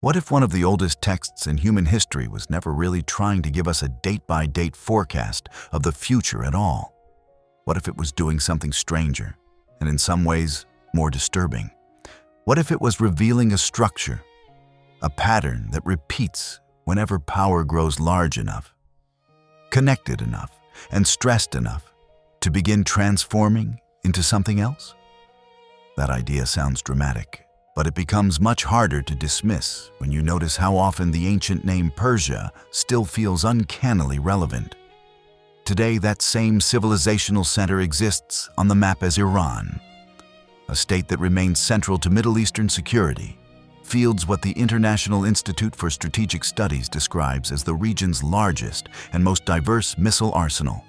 What if one of the oldest texts in human history was never really trying to give us a date-by-date forecast of the future at all? What if it was doing something stranger, and in some ways, more disturbing? What if it was revealing a structure, a pattern that repeats whenever power grows large enough, connected enough, and stressed enough to begin transforming into something else? That idea sounds dramatic, but it becomes much harder to dismiss when you notice how often the ancient name Persia still feels uncannily relevant. Today, that same civilizational center exists on the map as Iran, a state that remains central to Middle Eastern security, fields what the International Institute for Strategic Studies describes as the region's largest and most diverse missile arsenal,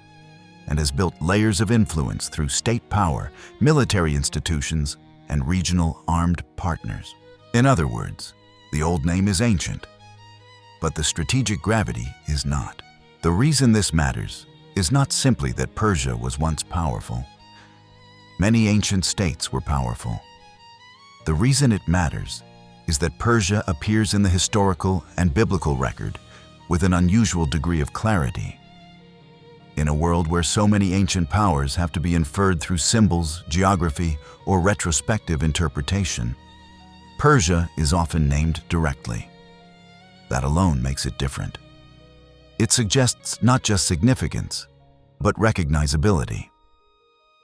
and has built layers of influence through state power, military institutions, and regional armed partners. In other words, the old name is ancient, but the strategic gravity is not. The reason this matters is not simply that Persia was once powerful. Many ancient states were powerful. The reason it matters is that Persia appears in the historical and biblical record with an unusual degree of clarity. In a world where so many ancient powers have to be inferred through symbols, geography, or retrospective interpretation, Persia is often named directly. That alone makes it different. It suggests not just significance, but recognizability.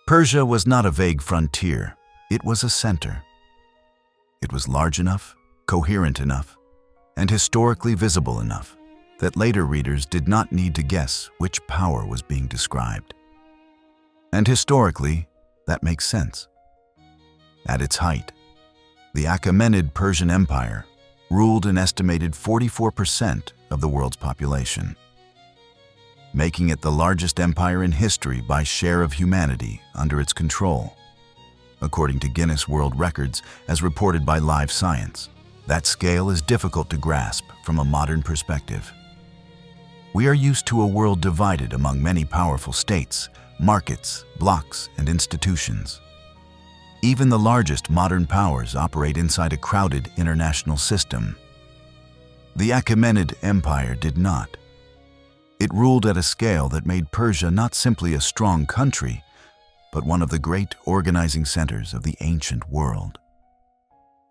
Persia was not a vague frontier, it was a center. It was large enough, coherent enough, and historically visible enough that later readers did not need to guess which power was being described. And historically, that makes sense. At its height, the Achaemenid Persian Empire ruled an estimated 44% of the world's population, making it the largest empire in history by share of humanity under its control, according to Guinness World Records as reported by Live Science. That scale is difficult to grasp from a modern perspective. We are used to a world divided among many powerful states, markets, blocs, and institutions. Even the largest modern powers operate inside a crowded international system. The Achaemenid Empire did not. It ruled at a scale that made Persia not simply a strong country, but one of the great organizing centers of the ancient world.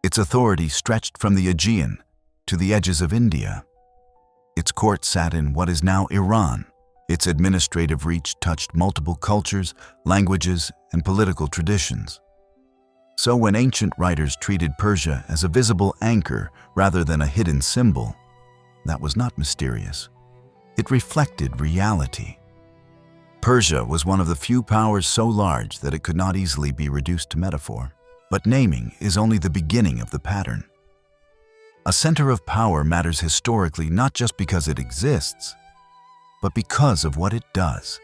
Its authority stretched from the Aegean to the edges of India. Its court sat in what is now Iran. Its administrative reach touched multiple cultures, languages, and political traditions. So when ancient writers treated Persia as a visible anchor rather than a hidden symbol, that was not mysterious. It reflected reality. Persia was one of the few powers so large that it could not easily be reduced to metaphor. But naming is only the beginning of the pattern. A center of power matters historically not just because it exists, but because of what it does.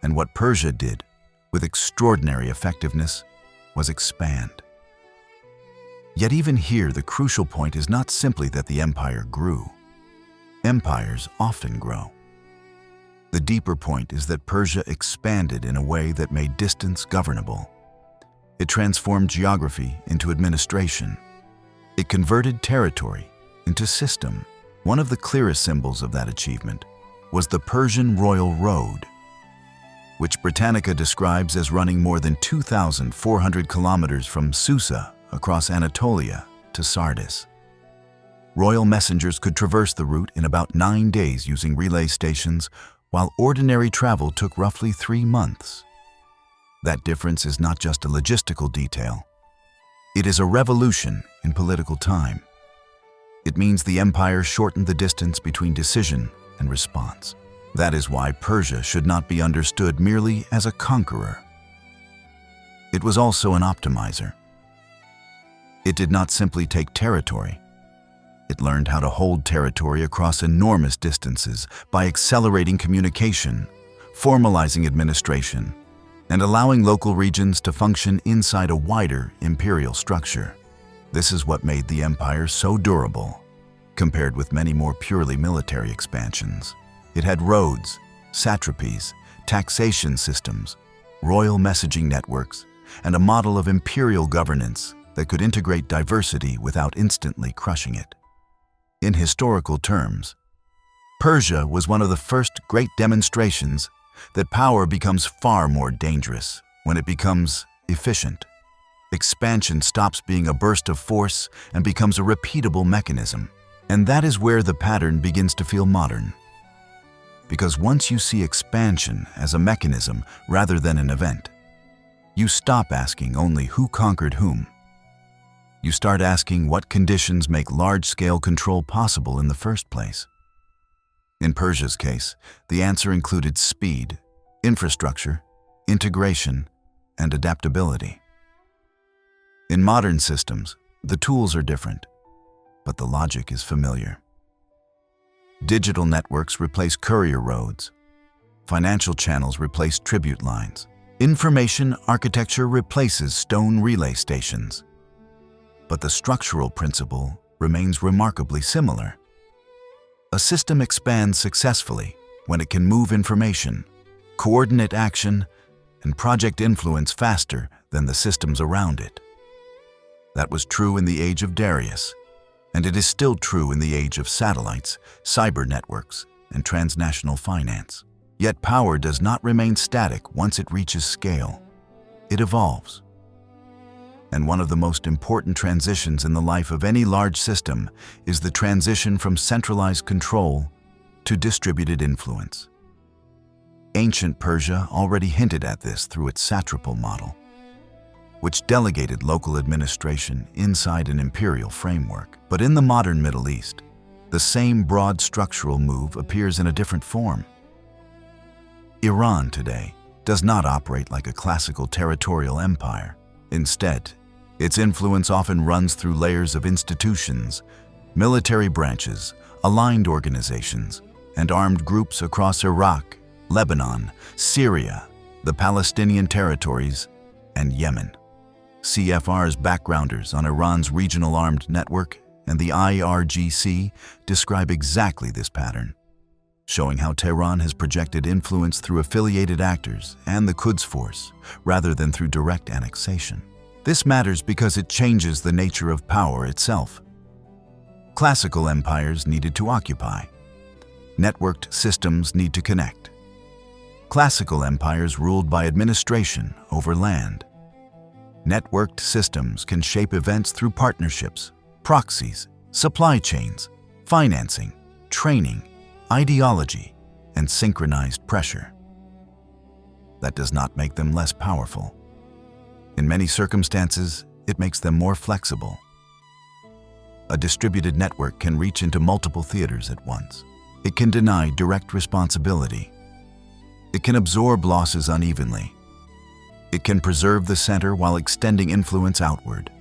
And what Persia did, with extraordinary effectiveness, was expand. Yet even here, the crucial point is not simply that the empire grew. Empires often grow. The deeper point is that Persia expanded in a way that made distance governable. It transformed geography into administration. It converted territory into system. One of the clearest symbols of that achievement was the Persian Royal Road, which Britannica describes as running more than 2,400 kilometers from Susa across Anatolia to Sardis. Royal messengers could traverse the route in about 9 days using relay stations, while ordinary travel took roughly 3 months. That difference is not just a logistical detail. It is a revolution in political time. It means the empire shortened the distance between decision and response. That is why Persia should not be understood merely as a conqueror. It was also an optimizer. It did not simply take territory. It learned how to hold territory across enormous distances by accelerating communication, formalizing administration, and allowing local regions to function inside a wider imperial structure. This is what made the empire so durable, compared with many more purely military expansions. It had roads, satrapies, taxation systems, royal messaging networks, and a model of imperial governance that could integrate diversity without instantly crushing it. In historical terms, Persia was one of the first great demonstrations that power becomes far more dangerous when it becomes efficient. Expansion stops being a burst of force and becomes a repeatable mechanism. And that is where the pattern begins to feel modern. Because once you see expansion as a mechanism rather than an event, you stop asking only who conquered whom. You start asking what conditions make large-scale control possible in the first place. In Persia's case, the answer included speed, infrastructure, integration, and adaptability. In modern systems, the tools are different, but the logic is familiar. Digital networks replace courier roads. Financial channels replace tribute lines. Information architecture replaces stone relay stations. But the structural principle remains remarkably similar. A system expands successfully when it can move information, coordinate action, and project influence faster than the systems around it. That was true in the age of Darius, and it is still true in the age of satellites, cyber networks, and transnational finance. Yet power does not remain static once it reaches scale. It evolves. And one of the most important transitions in the life of any large system is the transition from centralized control to distributed influence. Ancient Persia already hinted at this through its satrapal model, which delegated local administration inside an imperial framework. But in the modern Middle East, the same broad structural move appears in a different form. Iran today does not operate like a classical territorial empire. Instead, its influence often runs through layers of institutions, military branches, aligned organizations, and armed groups across Iraq, Lebanon, Syria, the Palestinian territories, and Yemen. CFR's backgrounders on Iran's regional armed network and the IRGC describe exactly this pattern, showing how Tehran has projected influence through affiliated actors and the Quds Force, rather than through direct annexation. This matters because it changes the nature of power itself. Classical empires needed to occupy. Networked systems need to connect. Classical empires ruled by administration over land. Networked systems can shape events through partnerships, proxies, supply chains, financing, training, ideology, and synchronized pressure. That does not make them less powerful. In many circumstances, it makes them more flexible. A distributed network can reach into multiple theaters at once. It can deny direct responsibility. It can absorb losses unevenly. It can preserve the center while extending influence outward.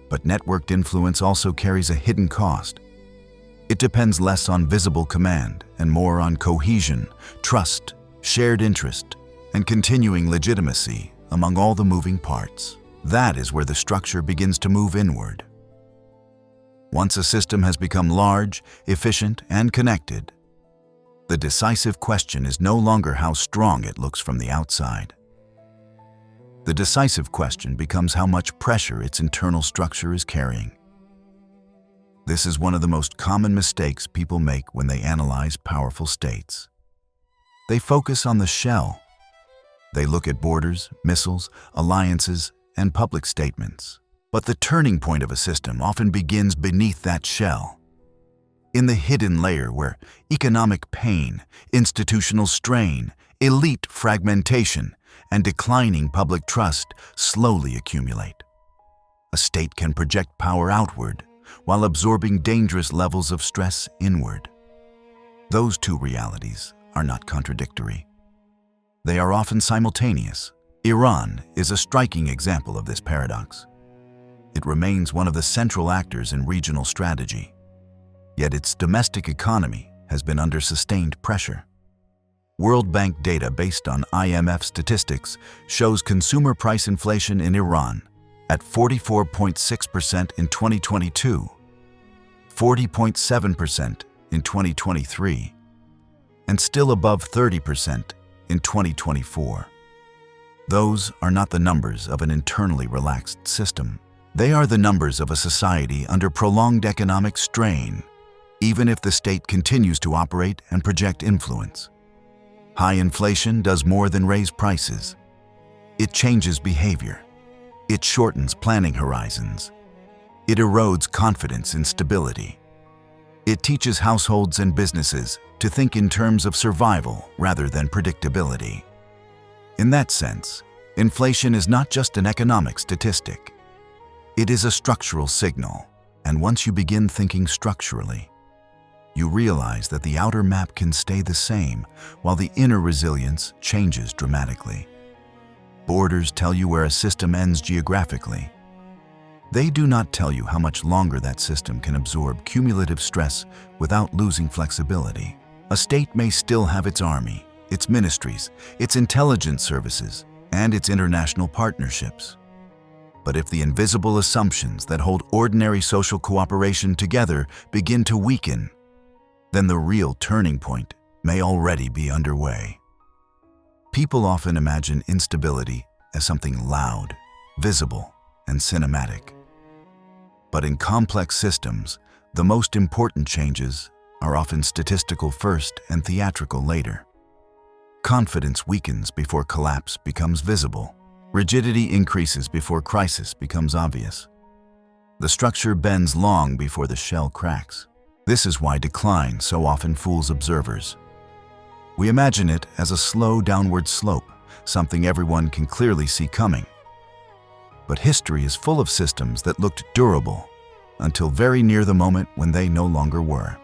But networked influence also carries a hidden cost. It depends less on visible command and more on cohesion, trust, shared interest, and continuing legitimacy among all the moving parts. That is where the structure begins to move inward. Once a system has become large, efficient, and connected, the decisive question is no longer how strong it looks from the outside. The decisive question becomes how much pressure its internal structure is carrying. This is one of the most common mistakes people make when they analyze powerful states. They focus on the shell. They look at borders, missiles, alliances, and public statements. But the turning point of a system often begins beneath that shell, in the hidden layer where economic pain, institutional strain, elite fragmentation, and declining public trust slowly accumulate. A state can project power outward while absorbing dangerous levels of stress inward. Those two realities are not contradictory. They are often simultaneous. Iran is a striking example of this paradox. It remains one of the central actors in regional strategy, yet its domestic economy has been under sustained pressure. World Bank data based on IMF statistics shows consumer price inflation in Iran at 44.6% in 2022, 40.7% in 2023, and still above 30% in 2024. Those are not the numbers of an internally relaxed system. They are the numbers of a society under prolonged economic strain, even if the state continues to operate and project influence. High inflation does more than raise prices. It changes behavior. It shortens planning horizons. It erodes confidence in stability. It teaches households and businesses to think in terms of survival rather than predictability. In that sense, inflation is not just an economic statistic. It is a structural signal, and once you begin thinking structurally, you realize that the outer map can stay the same while the inner resilience changes dramatically. Borders tell you where a system ends geographically. They do not tell you how much longer that system can absorb cumulative stress without losing flexibility. A state may still have its army, its ministries, its intelligence services, and its international partnerships. But if the invisible assumptions that hold ordinary social cooperation together begin to weaken, then the real turning point may already be underway. People often imagine instability as something loud, visible, and cinematic. But in complex systems, the most important changes are often statistical first and theatrical later. Confidence weakens before collapse becomes visible. Rigidity increases before crisis becomes obvious. The structure bends long before the shell cracks. This is why decline so often fools observers. We imagine it as a slow downward slope, something everyone can clearly see coming. But history is full of systems that looked durable until very near the moment when they no longer were.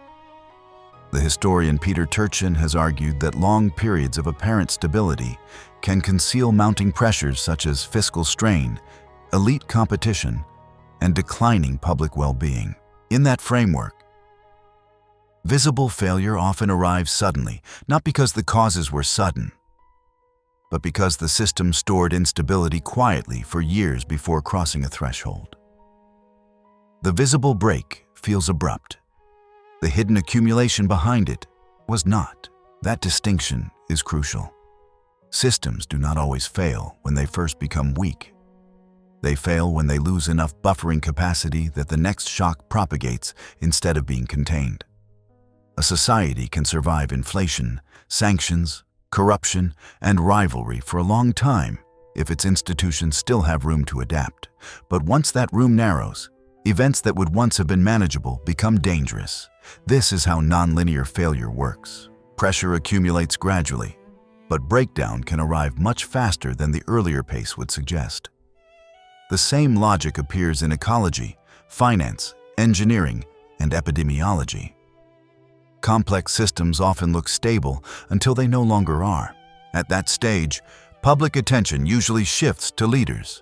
The historian Peter Turchin has argued that long periods of apparent stability can conceal mounting pressures such as fiscal strain, elite competition, and declining public well-being. In that framework, visible failure often arrives suddenly, not because the causes were sudden, but because the system stored instability quietly for years before crossing a threshold. The visible break feels abrupt. The hidden accumulation behind it was not. That distinction is crucial. Systems do not always fail when they first become weak. They fail when they lose enough buffering capacity that the next shock propagates instead of being contained. A society can survive inflation, sanctions, corruption, and rivalry for a long time if its institutions still have room to adapt. But once that room narrows, events that would once have been manageable become dangerous. This is how nonlinear failure works. Pressure accumulates gradually, but breakdown can arrive much faster than the earlier pace would suggest. The same logic appears in ecology, finance, engineering, and epidemiology. Complex systems often look stable until they no longer are. At that stage, public attention usually shifts to leaders.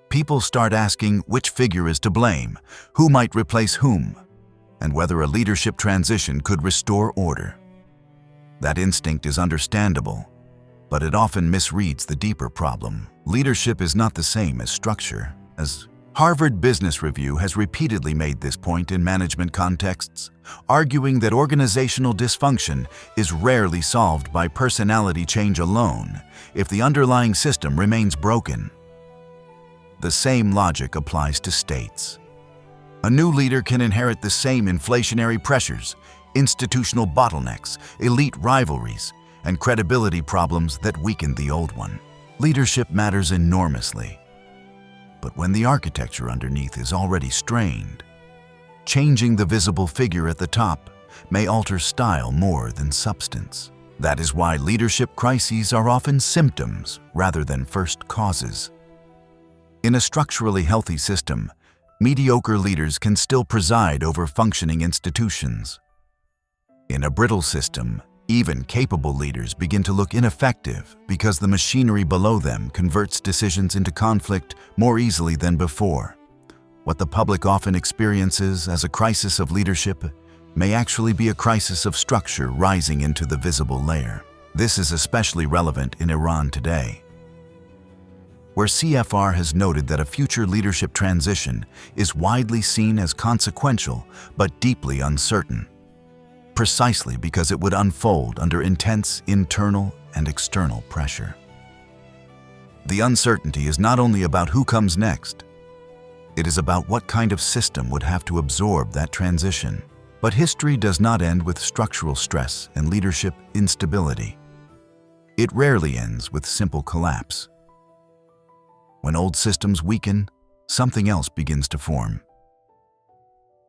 People start asking which figure is to blame, who might replace whom, and whether a leadership transition could restore order. That instinct is understandable, but it often misreads the deeper problem. Leadership is not the same as structure. As Harvard Business Review has repeatedly made this point in management contexts, arguing that organizational dysfunction is rarely solved by personality change alone if the underlying system remains broken. The same logic applies to states. A new leader can inherit the same inflationary pressures, institutional bottlenecks, elite rivalries, and credibility problems that weakened the old one. Leadership matters enormously. But when the architecture underneath is already strained, changing the visible figure at the top may alter style more than substance. That is why leadership crises are often symptoms rather than first causes. In a structurally healthy system, mediocre leaders can still preside over functioning institutions. In a brittle system, even capable leaders begin to look ineffective because the machinery below them converts decisions into conflict more easily than before. What the public often experiences as a crisis of leadership may actually be a crisis of structure rising into the visible layer. This is especially relevant in Iran today, where CFR has noted that a future leadership transition is widely seen as consequential but deeply uncertain, precisely because it would unfold under intense internal and external pressure. The uncertainty is not only about who comes next, It is about what kind of system would have to absorb that transition. But history does not end with structural stress and leadership instability. It rarely ends with simple collapse. When old systems weaken, something else begins to form.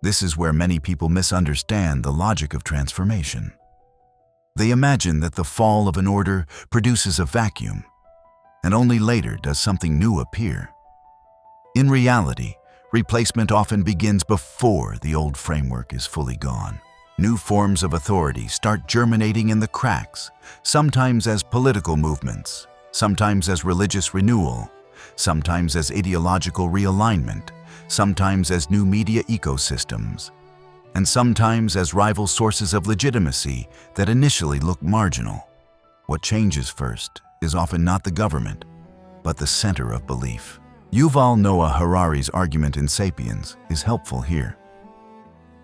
This is where many people misunderstand the logic of transformation. They imagine that the fall of an order produces a vacuum, and only later does something new appear. In reality, replacement often begins before the old framework is fully gone. New forms of authority start germinating in the cracks, sometimes as political movements, sometimes as religious renewal, sometimes as ideological realignment, sometimes as new media ecosystems, and sometimes as rival sources of legitimacy that initially look marginal. What changes first is often not the government, but the center of belief. Yuval Noah Harari's argument in *Sapiens* is helpful here.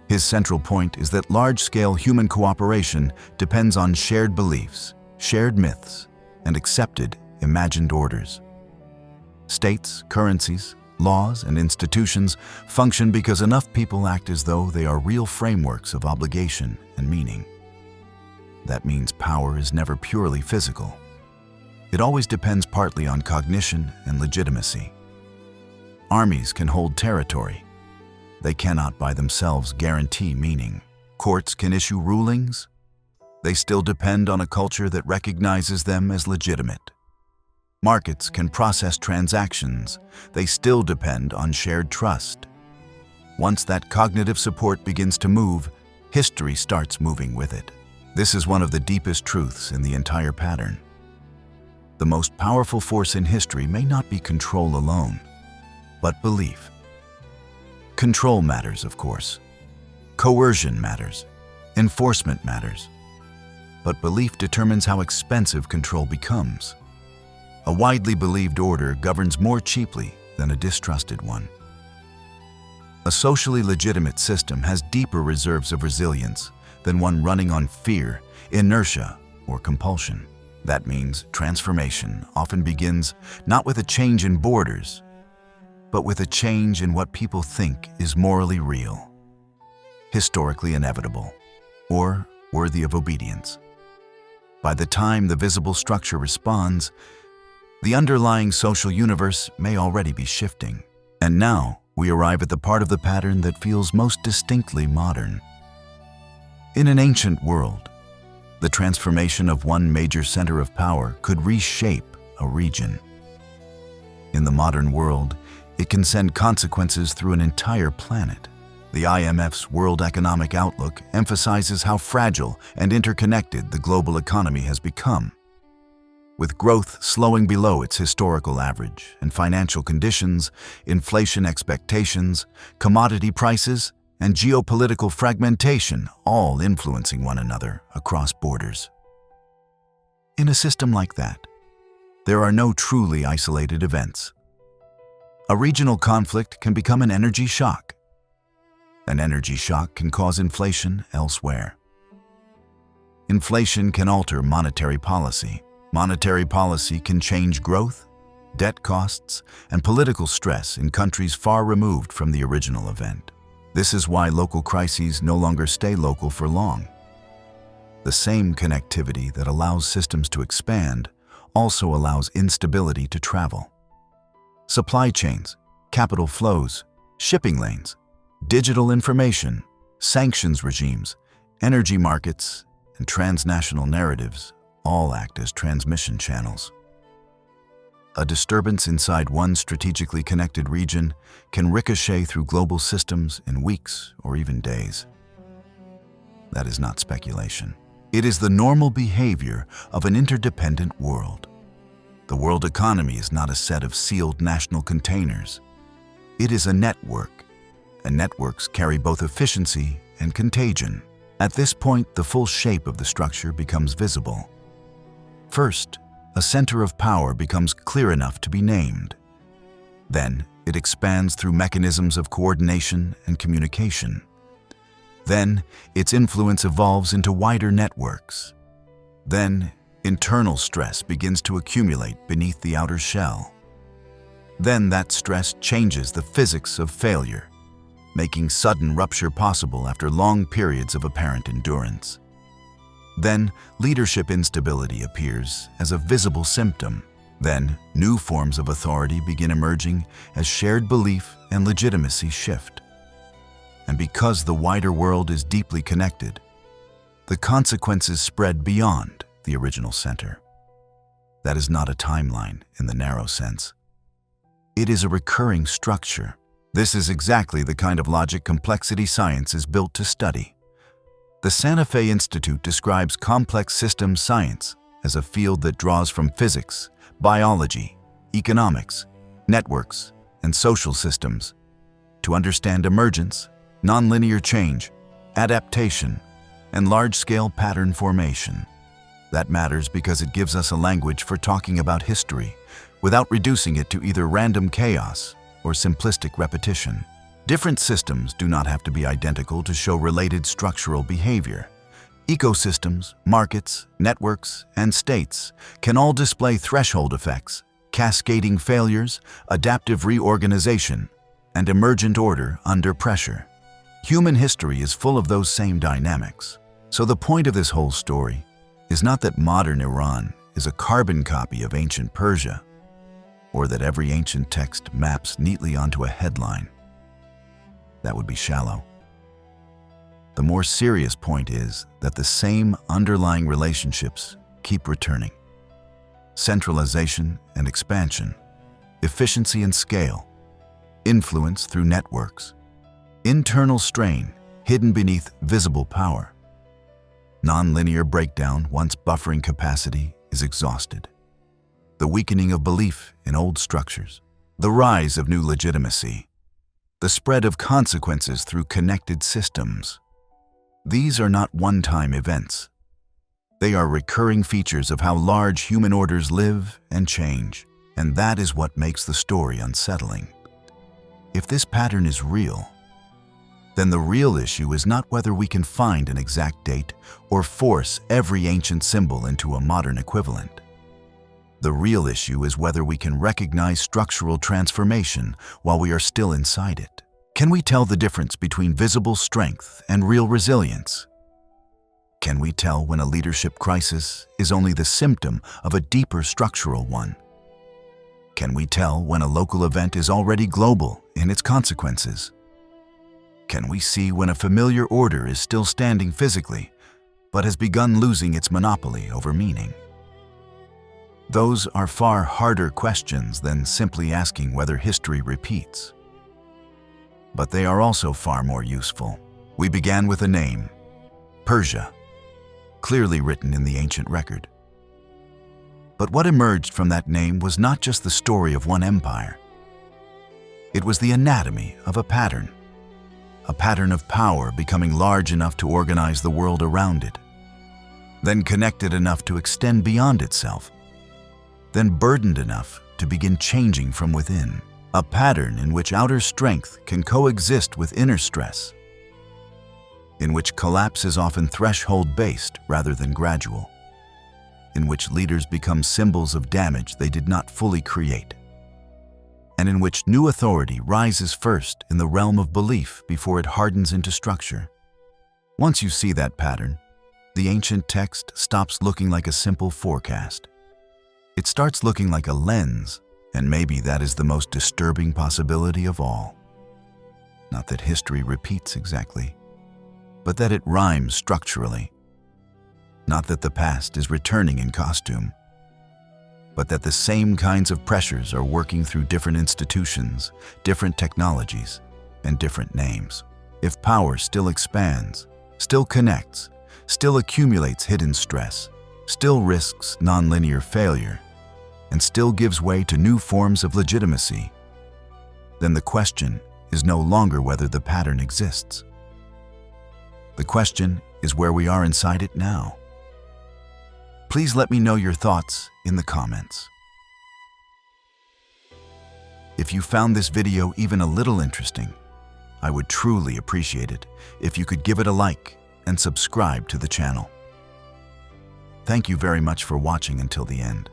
His central point is that large-scale human cooperation depends on shared beliefs, shared myths, and accepted, imagined orders. States, currencies, laws, and institutions function because enough people act as though they are real frameworks of obligation and meaning. That means power is never purely physical. It always depends partly on cognition and legitimacy. Armies can hold territory. They cannot by themselves guarantee meaning. Courts can issue rulings. They still depend on a culture that recognizes them as legitimate. Markets can process transactions. They still depend on shared trust. Once that cognitive support begins to move, history starts moving with it. This is one of the deepest truths in the entire pattern. The most powerful force in history may not be control alone, but belief. Control matters, of course. Coercion matters. Enforcement matters. But belief determines how expensive control becomes. A widely believed order governs more cheaply than a distrusted one. A socially legitimate system has deeper reserves of resilience than one running on fear, inertia, or compulsion. That means transformation often begins not with a change in borders, but with a change in what people think is morally real, historically inevitable, or worthy of obedience. By the time the visible structure responds, the underlying social universe may already be shifting. And now we arrive at the part of the pattern that feels most distinctly modern. In an ancient world, the transformation of one major center of power could reshape a region. In the modern world, it can send consequences through an entire planet. The IMF's World Economic Outlook emphasizes how fragile and interconnected the global economy has become. With growth slowing below its historical average and financial conditions, inflation expectations, commodity prices, and geopolitical fragmentation all influencing one another across borders. In a system like that, there are no truly isolated events. A regional conflict can become an energy shock. An energy shock can cause inflation elsewhere. Inflation can alter monetary policy. Monetary policy can change growth, debt costs, and political stress in countries far removed from the original event. This is why local crises no longer stay local for long. The same connectivity that allows systems to expand also allows instability to travel. Supply chains, capital flows, shipping lanes, digital information, sanctions regimes, energy markets, and transnational narratives all act as transmission channels. A disturbance inside one strategically connected region can ricochet through global systems in weeks or even days. That is not speculation. It is the normal behavior of an interdependent world. The world economy is not a set of sealed national containers. It is a network, and networks carry both efficiency and contagion. At this point, the full shape of the structure becomes visible. First, a center of power becomes clear enough to be named. Then, it expands through mechanisms of coordination and communication. Then, its influence evolves into wider networks. Then, internal stress begins to accumulate beneath the outer shell. Then that stress changes the physics of failure, making sudden rupture possible after long periods of apparent endurance. Then, leadership instability appears as a visible symptom. Then, new forms of authority begin emerging as shared belief and legitimacy shift. And because the wider world is deeply connected, the consequences spread beyond the original center. That is not a timeline in the narrow sense. It is a recurring structure. This is exactly the kind of logic complexity science is built to study. The Santa Fe Institute describes complex systems science as a field that draws from physics, biology, economics, networks, and social systems to understand emergence, nonlinear change, adaptation, and large-scale pattern formation. That matters because it gives us a language for talking about history without reducing it to either random chaos or simplistic repetition. Different systems do not have to be identical to show related structural behavior. Ecosystems, markets, networks, and states can all display threshold effects, cascading failures, adaptive reorganization, and emergent order under pressure. Human history is full of those same dynamics. So the point of this whole story is not that modern Iran is a carbon copy of ancient Persia, or that every ancient text maps neatly onto a headline. That would be shallow. The more serious point is that the same underlying relationships keep returning. Centralization and expansion, efficiency and scale, influence through networks, internal strain hidden beneath visible power, nonlinear breakdown once buffering capacity is exhausted, the weakening of belief in old structures, the rise of new legitimacy, the spread of consequences through connected systems. These are not one-time events. They are recurring features of how large human orders live and change, and that is what makes the story unsettling. If this pattern is real, then the real issue is not whether we can find an exact date or force every ancient symbol into a modern equivalent. The real issue is whether we can recognize structural transformation while we are still inside it. Can we tell the difference between visible strength and real resilience? Can we tell when a leadership crisis is only the symptom of a deeper structural one? Can we tell when a local event is already global in its consequences? Can we see when a familiar order is still standing physically, but has begun losing its monopoly over meaning? Those are far harder questions than simply asking whether history repeats. But they are also far more useful. We began with a name, Persia, clearly written in the ancient record. But what emerged from that name was not just the story of one empire. It was the anatomy of a pattern of power becoming large enough to organize the world around it, then connected enough to extend beyond itself, then burdened enough to begin changing from within. A pattern in which outer strength can coexist with inner stress, in which collapse is often threshold-based rather than gradual, in which leaders become symbols of damage they did not fully create, and in which new authority rises first in the realm of belief before it hardens into structure. Once you see that pattern, the ancient text stops looking like a simple forecast. It starts looking like a lens, and maybe that is the most disturbing possibility of all. Not that history repeats exactly, but that it rhymes structurally. Not that the past is returning in costume, but that the same kinds of pressures are working through different institutions, different technologies, and different names. If power still expands, still connects, still accumulates hidden stress, still risks nonlinear failure, and still gives way to new forms of legitimacy, then the question is no longer whether the pattern exists. The question is where we are inside it now. Please let me know your thoughts in the comments. If you found this video even a little interesting, I would truly appreciate it if you could give it a like and subscribe to the channel. Thank you very much for watching until the end.